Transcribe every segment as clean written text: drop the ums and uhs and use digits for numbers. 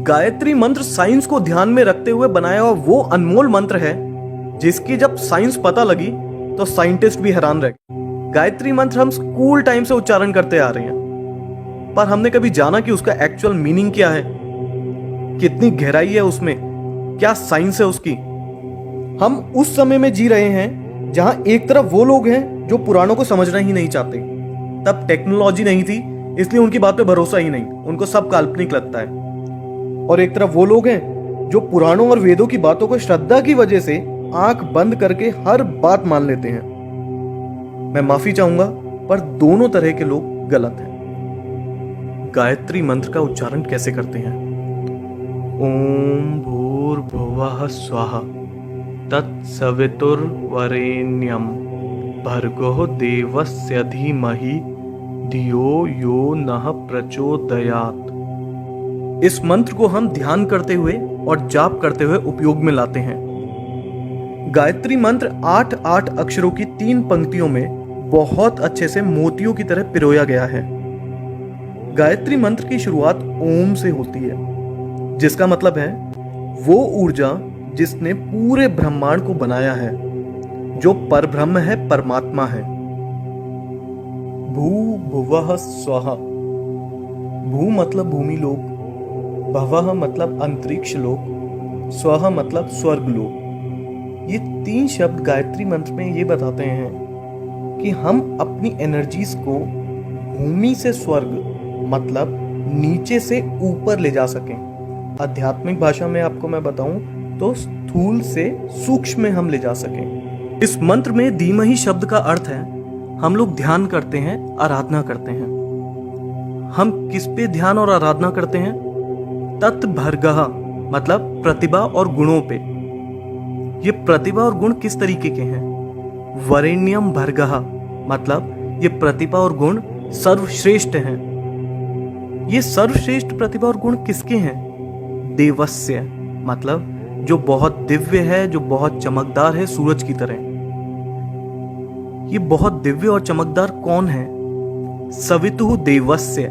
गायत्री मंत्र साइंस को ध्यान में रखते हुए बनाया हुआ वो अनमोल मंत्र है जिसकी जब साइंस पता लगी तो साइंटिस्ट भी हैरान रह गए। गायत्री मंत्र हम स्कूल टाइम से उच्चारण करते आ रहे हैं, पर हमने कभी जाना कि उसका एक्चुअल मीनिंग क्या है, कितनी गहराई है उसमें, क्या साइंस है उसकी। हम उस समय में जी रहे हैं जहां एक तरफ वो लोग हैं जो पुराणों को समझना ही नहीं चाहते। तब टेक्नोलॉजी नहीं थी, इसलिए उनकी बात पे भरोसा ही नहीं, उनको सब काल्पनिक लगता है। और एक तरफ वो लोग हैं जो पुराणों और वेदों की बातों को श्रद्धा की वजह से आंख बंद करके हर बात मान लेते हैं। मैं माफी चाहूंगा, पर दोनों तरह के लोग गलत हैं। गायत्री मंत्र का उच्चारण कैसे करते हैं? ओम भूर्भुवः स्वः तत्सवितुर्वरेण्यं भर्गो देवस्य धीमहि धियो यो नः प्रचोदयात्। इस मंत्र को हम ध्यान करते हुए और जाप करते हुए उपयोग में लाते हैं। गायत्री मंत्र 8 अक्षरों की 3 पंक्तियों में बहुत अच्छे से मोतियों की तरह पिरोया गया है। गायत्री मंत्र की शुरुआत ओम से होती है, जिसका मतलब है वो ऊर्जा जिसने पूरे ब्रह्मांड को बनाया है, जो परब्रह्म है, परमात्मा है। भू भुवः स्वः। भू मतलब भूमि लोक, भवः मतलब अंतरिक्ष लोक, स्वः मतलब स्वर्ग लोक। ये 3 शब्द गायत्री मंत्र में ये बताते हैं कि हम अपनी एनर्जीज को भूमि से स्वर्ग मतलब नीचे से ऊपर ले जा सकें। आध्यात्मिक भाषा में आपको मैं बताऊं तो स्थूल से सूक्ष्म में हम ले जा सकें। इस मंत्र में धीमहि शब्द का अर्थ है हम लोग ध्यान करते हैं, आराधना करते हैं। हम किस पे ध्यान और आराधना करते हैं? तत्भर्गः मतलब प्रतिभा और गुणों पे। ये प्रतिभा और गुण किस तरीके के हैं? वरेण्यम भर्गः मतलब ये प्रतिभा और गुण सर्वश्रेष्ठ हैं। ये सर्वश्रेष्ठ प्रतिभा और गुण किसके हैं? देवस्य मतलब जो बहुत दिव्य है, जो बहुत चमकदार है, सूरज की तरह। ये बहुत दिव्य और चमकदार कौन है? सवितुः देवस्य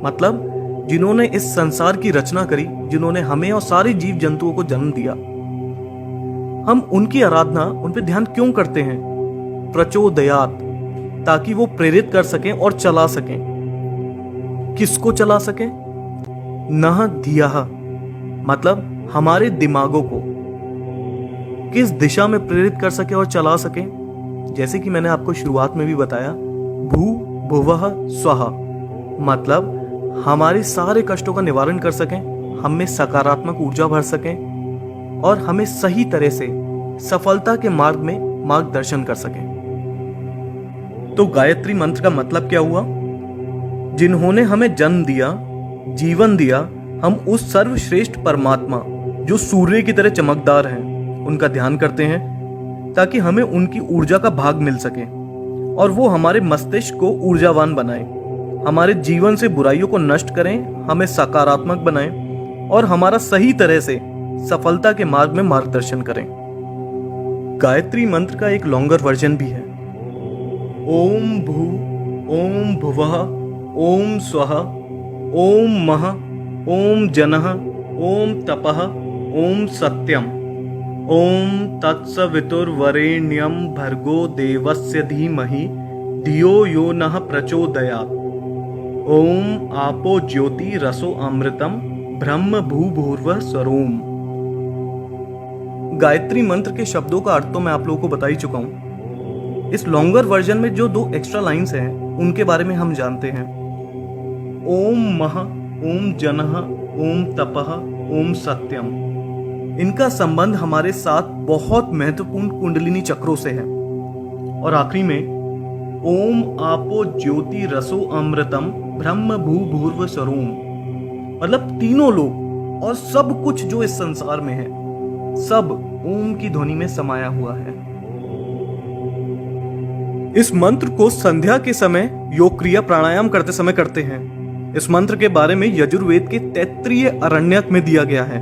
मतलब जिन्होंने इस संसार की रचना करी, जिन्होंने हमें और सारे जीव जंतुओं को जन्म दिया। हम उनकी आराधना, उन पे ध्यान क्यों करते हैं? प्रचोदयात् ताकि वो प्रेरित कर सकें और चला सकें। किसको चला सकें? नः धियः मतलब हमारे दिमागों को किस दिशा में प्रेरित कर सके और चला सके। जैसे कि मैंने आपको शुरुआत में भी बताया, भू भुवः स्वः मतलब हमारे सारे कष्टों का निवारण कर सकें, हम में सकारात्मक ऊर्जा भर सकें और हमें सही तरह से सफलता के मार्ग में मार्गदर्शन कर सकें। तो गायत्री मंत्र का मतलब क्या हुआ? जिन्होंने हमें जन्म दिया, जीवन दिया, हम उस सर्वश्रेष्ठ परमात्मा जो सूर्य की तरह चमकदार हैं, उनका ध्यान करते हैं ताकि हमें उनकी ऊर्जा का भाग मिल सके और वो हमारे मस्तिष्क को ऊर्जावान बनाए, हमारे जीवन से बुराइयों को नष्ट करें, हमें सकारात्मक बनाएं और हमारा सही तरह से सफलता के मार्ग में मार्गदर्शन करें। गायत्री मंत्र का एक लॉन्गर वर्जन भी है। ओम भू, ओम भुवः, ओम स्वः, ओम मः, ओम जनः, ओम तपः, ओम सत्यम, ओम तत्सवितुर्वरेण्यं भर्गो देवस्य धीमहि धियो यो नः प्रचोदयात्। ओम आपो ज्योति रसो अमृतम ब्रह्म भूभुर्वः स्वरोम। गायत्री मंत्र के शब्दों का अर्थ तो मैं आप लोगों को बता ही चुका हूं। इस लॉन्गर वर्जन में जो 2 एक्स्ट्रा लाइंस हैं उनके बारे में हम जानते हैं। ओम मः, ओम जनः, ओम तपः, ओम सत्यम। इनका संबंध हमारे साथ बहुत महत्वपूर्ण कुंडलिनी चक्रों से है। और आखिरी में ओम आपो ज्योति रसो अमृतम ब्रह्म भूभुर्व स्वरोम मतलब तीनों लोग और सब कुछ जो इस संसार में है, सब ओम की ध्वनि में समाया हुआ है। इस मंत्र को संध्या के समय योग क्रिया प्राणायाम करते समय करते हैं। इस मंत्र के बारे में यजुर्वेद के तैत्तिरीय अरण्यक में दिया गया है।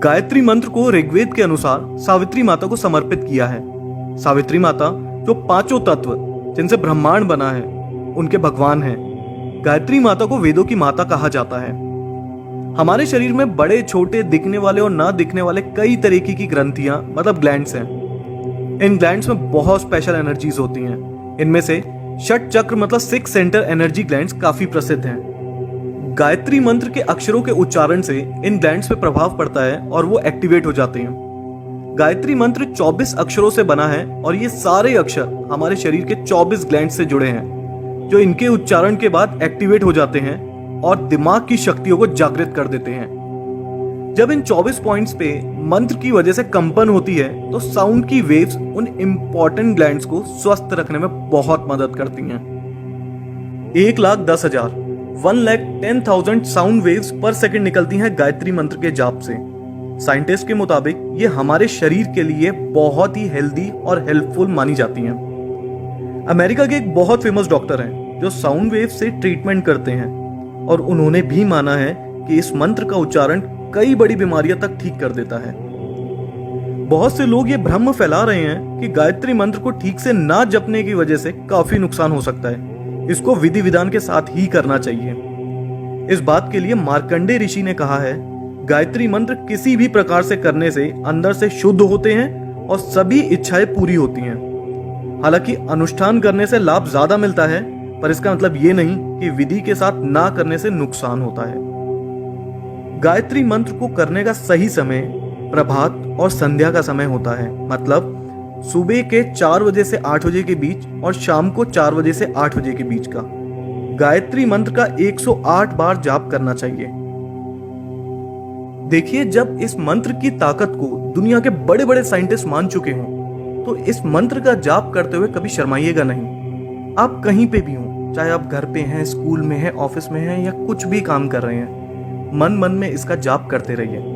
गायत्री मंत्र को ऋग्वेद के अनुसार सावित्री माता को समर्पित किया है। सावित्री माता जो 5 तत्व जिनसे ब्रह्मांड बना है उनके भगवान हैं। गायत्री माता को वेदों की माता कहा जाता है। हमारे शरीर में बड़े छोटे दिखने वाले और ना दिखने वाले कई तरीके की ग्रंथियां मतलब ग्लैंड्स हैं। इन ग्लैंड्स में बहुत स्पेशल एनर्जीज होती हैं। इनमें से षट चक्र मतलब 6 सेंटर एनर्जी ग्लैंड्स काफी प्रसिद्ध हैं। गायत्री मंत्र के अक्षरों के उच्चारण से इन ग्लैंड्स पे प्रभाव पड़ता है और वो एक्टिवेट हो जाते हैं। गायत्री मंत्र 24 अक्षरों से बना है और ये सारे अक्षर हमारे शरीर के 24 ग्लैंड से जुड़े हैं, जो इनके उच्चारण के बाद एक्टिवेट हो जाते हैं और दिमाग की शक्तियों को जागृत कर देते हैं। जब इन 24 पॉइंट्स पे मंत्र की वजह से कंपन होती है तो साउंड की वेव्स उन इंपॉर्टेंट ग्लैंड्स को स्वस्थ रखने में बहुत मदद करती हैं। 1,10,000 1,10,000 साउंड वेव्स पर सेकंड निकलती हैं गायत्री मंत्र के जाप से। साइंटिस्ट के मुताबिक ये हमारे शरीर के लिए बहुत ही हेल्दी और हेल्पफुल मानी जाती हैं। अमेरिका के एक बहुत फेमस डॉक्टर हैं जो साउंड वेव से ट्रीटमेंट करते हैं और उन्होंने भी माना है कि इस मंत्र का उच्चारण कई बड़ी बीमारियां तक ठीक कर देता है। बहुत से लोग ये भ्रम फैला रहे हैं कि गायत्री मंत्र को ठीक से ना जपने की वजह से काफी नुकसान हो सकता है। इसको विधि विधान के साथ ही करना चाहिए। इस बात के लिए मार्कंडे ऋषि ने कहा है, गायत्री मंत्र किसी भी प्रकार से करने से अंदर से शुद्ध होते हैं और सभी इच्छाएं पूरी होती हैं। हालांकि अनुष्ठान करने से लाभ ज्यादा मिलता है, पर इसका मतलब ये नहीं कि विधि के साथ ना करने से नुकसान होता है। गायत्री मंत्र को करने का सही समय प्रभात और संध्या का समय होता है, मतलब सुबह के 4 बजे से 8 बजे के बीच और शाम को 4 बजे से 8 बजे के बीच का। गायत्री मंत्र का 108 बार जाप करना चाहिए। देखिए, जब इस मंत्र की ताकत को दुनिया के बड़े बड़े साइंटिस्ट मान चुके हों, तो इस मंत्र का जाप करते हुए कभी शर्माइएगा नहीं। आप कहीं पे भी हों, चाहे आप घर पे हैं, स्कूल में हैं, ऑफिस में हैं या कुछ भी काम कर रहे हैं, मन मन में इसका जाप करते रहिए।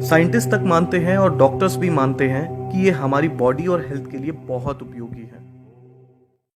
साइंटिस्ट तक मानते हैं और डॉक्टर्स भी मानते हैं कि ये हमारी बॉडी और हेल्थ के लिए बहुत उपयोगी है।